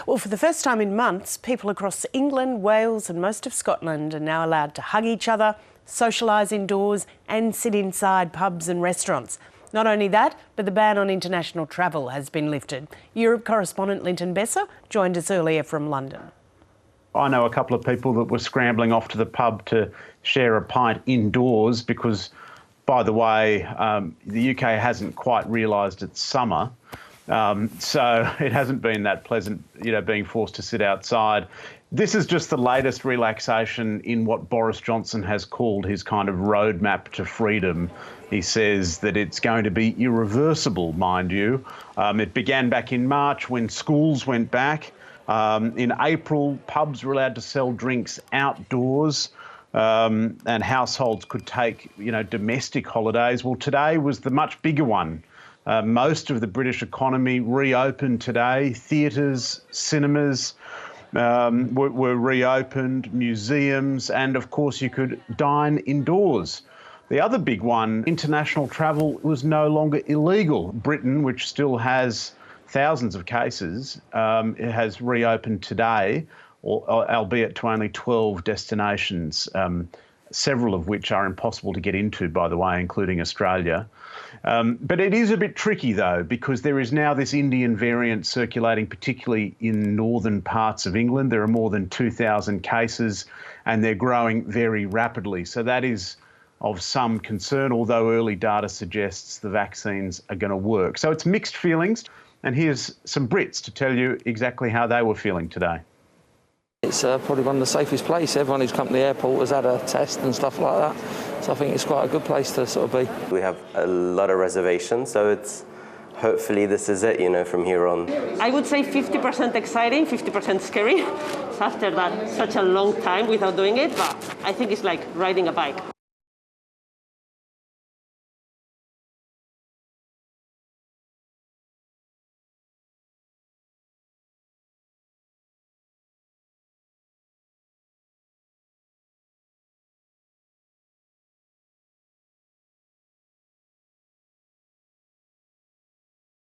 Well, for the first time in months, people across England, Wales and most of Scotland are now allowed to hug each other, socialise indoors and sit inside pubs and restaurants. Not only that, but the ban on international travel has been lifted. Europe correspondent Linton Besser joined us earlier from London. I know a couple of people that were scrambling off to the pub to share a pint indoors because, by the way, the UK hasn't quite realised it's summer. So it hasn't been that pleasant, being forced to sit outside. This is just the latest relaxation in what Boris Johnson has called his kind of roadmap to freedom. He says that it's going to be irreversible, mind you. It began back in March when schools went back. In April, pubs were allowed to sell drinks outdoors, and households could take, domestic holidays. Well, today was the much bigger one. Most of the British economy reopened today. Theatres, cinemas were reopened, museums, and of course you could dine indoors. The other big one, international travel was no longer illegal. Britain, which still has thousands of cases, it has reopened today, albeit to only 12 destinations, several of which are impossible to get into, by the way, including Australia. But it is a bit tricky, though, because there is now this Indian variant circulating, particularly in northern parts of England. There are more than 2,000 cases, and they're growing very rapidly. So that is of some concern, although early data suggests the vaccines are going to work. So it's mixed feelings. And here's some Brits to tell you exactly how they were feeling today. It's probably one of the safest places. Everyone who's come to the airport has had a test and stuff like that. So I think it's quite a good place to sort of be. We have a lot of reservations, so it's hopefully this is it, from here on. I would say 50% exciting, 50% scary. After that, such a long time without doing it, but I think it's like riding a bike.